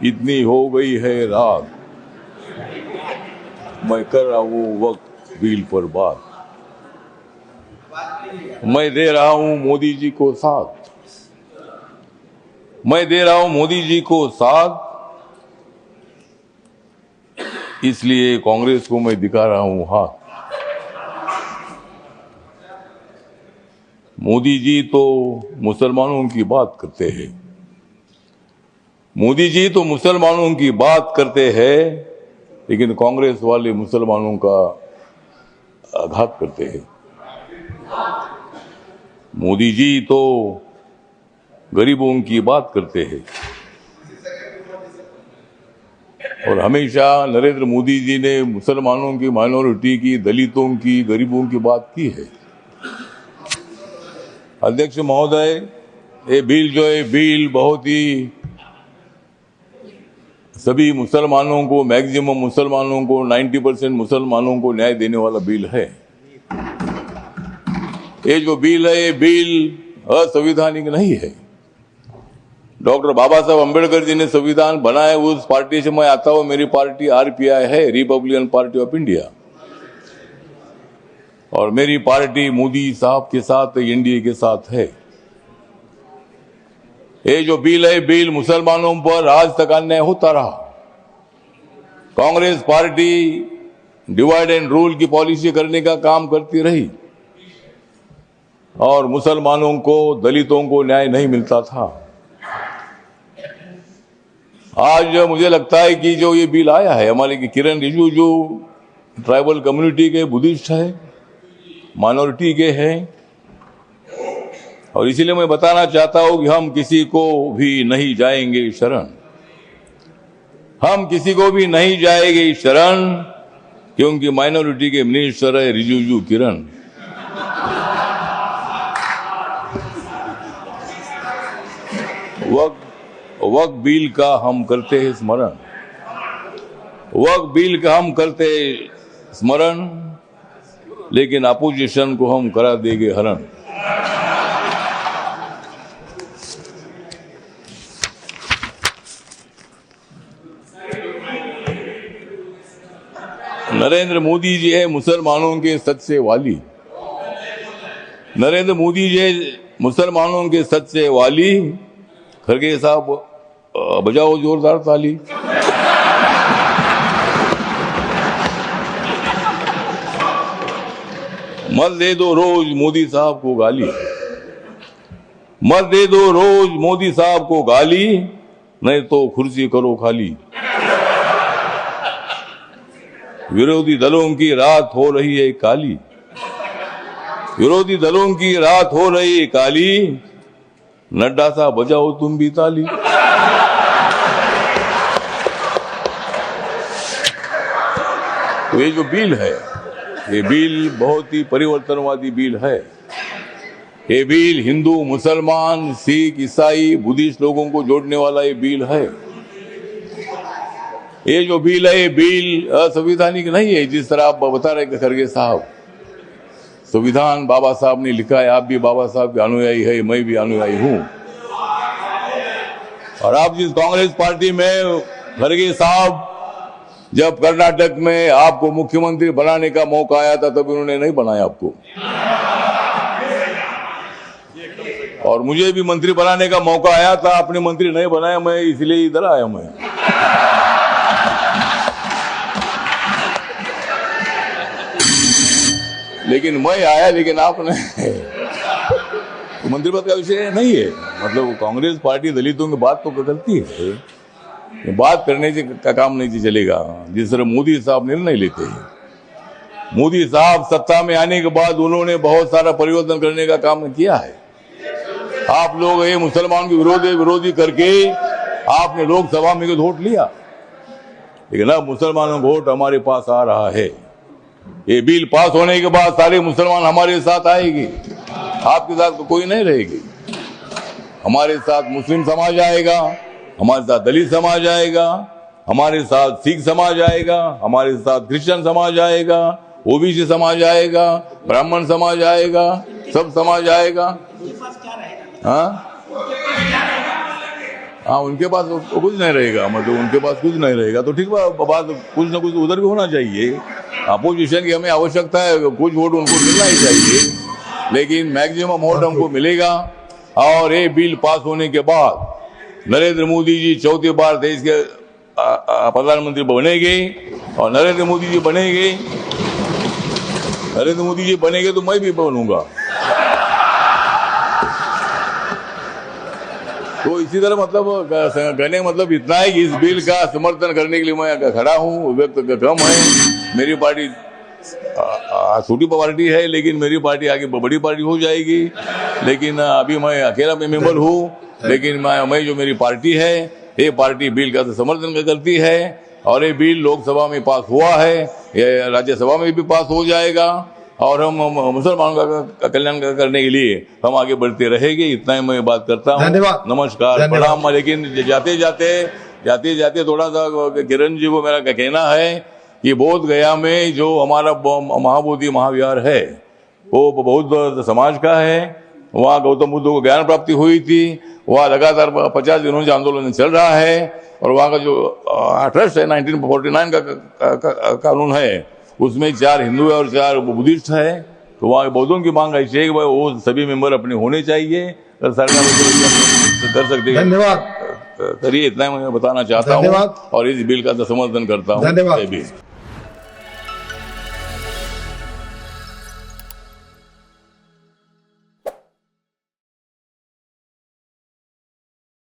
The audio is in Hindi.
इतनी हो गई है रात, मैं कर रहा हूं वक्त बिल पर बात। मैं दे रहा हूं मोदी जी को साथ, मैं दे रहा हूं मोदी जी को साथ, इसलिए कांग्रेस को मैं दिखा रहा हूं हाथ। मोदी जी तो मुसलमानों की बात करते हैं, मोदी जी तो मुसलमानों की बात करते हैं, लेकिन कांग्रेस वाले मुसलमानों का आघात करते हैं। मोदी जी तो गरीबों की बात करते हैं और हमेशा नरेंद्र मोदी जी ने मुसलमानों की, माइनॉरिटी की, दलितों की, गरीबों की बात की है। अध्यक्ष महोदय, ये बिल जो है बिल बहुत ही सभी मुसलमानों को, मैक्सिमम मुसलमानों को, 90% मुसलमानों को न्याय देने वाला बिल है। ये जो बिल है ये बिल असंवैधानिक नहीं है। डॉक्टर बाबा साहब अम्बेडकर जी ने संविधान बनाया, उस पार्टी से मैं आता हूं। मेरी पार्टी आरपीआई है, रिपब्लिकन पार्टी ऑफ इंडिया, और मेरी पार्टी मोदी साहब के साथ, एनडीए के साथ है। ये जो बिल है बिल मुसलमानों पर आज तक अन्याय होता रहा। Congress party divide and rule की पॉलिसी करने का काम करती रही और मुसलमानों को, दलितों को न्याय नहीं मिलता था। आज मुझे लगता है कि जो ये बिल आया है, हमारे किरण रिजिजू ट्राइबल कम्युनिटी के, बुद्धिस्ट है, माइनॉरिटी के हैं, और इसीलिए मैं बताना चाहता हूं कि हम किसी को भी नहीं जाएंगे शरण, हम किसी को भी नहीं जाएंगे शरण, क्योंकि माइनॉरिटी के मिनिस्टर है रिजिजू किरण। वक्त बिल का हम करते हैं स्मरण, वक्त बिल का हम करते हैं स्मरण, लेकिन अपोजिशन को हम करा देंगे हरण। नरेंद्र मोदी जी है मुसलमानों के सच्चे वाली, नरेंद्र मोदी जी मुसलमानों के सच्चे वाली। खड़गे साहब बजाओ जोरदार ताली। मत दे दो रोज मोदी साहब को गाली, मत दे दो रोज मोदी साहब को गाली, नहीं तो कुर्सी करो खाली। विरोधी दलों की रात हो रही है काली, विरोधी दलों की रात हो रही है काली, नड्डा साहब बजाओ तुम भी ताली। तो ये जो बिल है, ये बिल बहुत ही परिवर्तनवादी बिल है। ये बिल हिंदू, मुसलमान, सिख, ईसाई, बुद्धिस्ट लोगों को जोड़ने वाला ये बिल है। ये जो बिल है ये बिल असंवैधानिक नहीं है, जिस तरह आप बता रहे खड़गे साहब। संविधान बाबा साहब ने लिखा है, आप भी बाबा साहब के अनुयायी है, मैं भी अनुयायी हूं। और आप जिस कांग्रेस पार्टी में, खड़गे साहब, जब कर्नाटक में आपको मुख्यमंत्री बनाने का मौका आया था, तब उन्होंने नहीं बनाया आपको, और मुझे भी मंत्री बनाने का मौका आया था, आपने मंत्री नहीं बनाया, मैं इसलिए इधर आया। मैं लेकिन मैं आया, लेकिन आपने तो मंत्री पद का विषय नहीं है। मतलब कांग्रेस पार्टी दलितों की बात तो करती है, बात करने से का काम नहीं चलेगा। जिस तरह मोदी साहब निर्णय लेते हैं, मोदी साहब सत्ता में आने के बाद उन्होंने बहुत सारा परिवर्तन करने का काम किया है। आप लोग ये मुसलमान के विरोधी करके आपने लोकसभा में वोट लिया, लेकिन अब मुसलमानों का वोट हमारे पास आ रहा है। ये बिल पास होने के बाद सारे मुसलमान हमारे साथ आएगी, आपके साथ तो कोई नहीं रहेगी। हमारे साथ मुस्लिम समाज आएगा, हमारे साथ दलित समाज आएगा, हमारे साथ सिख समाज आएगा, हमारे साथ क्रिश्चियन समाज आएगा, ओबीसी समाज आएगा, ब्राह्मण समाज आएगा, सब समाज आएगा। हाँ, हाँ उनके पास कुछ नहीं रहेगा, मतलब उनके पास कुछ नहीं रहेगा तो ठीक बात, कुछ ना कुछ उधर भी होना चाहिए। अपोजिशन की हमें आवश्यकता है, कुछ वोट उनको मिलना ही चाहिए, लेकिन मैक्सिमम वोट हमको मिलेगा। और ये बिल पास होने के बाद नरेंद्र मोदी जी चौथी बार देश के प्रधानमंत्री बनेंगे, और नरेंद्र मोदी जी बनेंगे तो मैं भी बनूंगा। तो इसी तरह मतलब कहने का मतलब इतना है कि इस बिल का समर्थन करने के लिए मैं खड़ा हूँ। व्यक्त कम है, मेरी पार्टी छोटी पार्टी है, लेकिन मेरी पार्टी आगे बड़ी पार्टी हो जाएगी। लेकिन अभी मैं अकेला मेंबर हूँ, लेकिन मैं जो मेरी पार्टी है, ये पार्टी बिल का समर्थन करती है, और ये बिल लोकसभा में पास हुआ है, ये राज्यसभा में भी पास हो जाएगा, और हम मुसलमानों का कल्याण करने के लिए हम आगे बढ़ते रहेंगे। इतना ही मैं बात करता हूँ। धन्यवाद, नमस्कार, प्रणाम। लेकिन जाते जाते थोड़ा सा किरण जी को मेरा कहना है कि बोध गया में जो हमारा महाबोधि महाविहार है वो बौद्ध समाज का है। वहाँ गौतम बुद्ध को ज्ञान प्राप्ति हुई थी। वहाँ लगातार 50 दिनों से आंदोलन चल रहा है, और वहाँ का जो ट्रस्ट है 1949 का कानून है, उसमें 4 हिंदू और 4 बुद्धिस्ट है। तो वहाँ बौद्धों की मांग ऐसी है कि वो सभी मेंबर अपने होने चाहिए, सरकार कर सकते हैं। धन्यवाद, करिए, इतना मैं बताना चाहता हूँ, और इस बिल का समर्थन करता हूँ। धन्यवाद।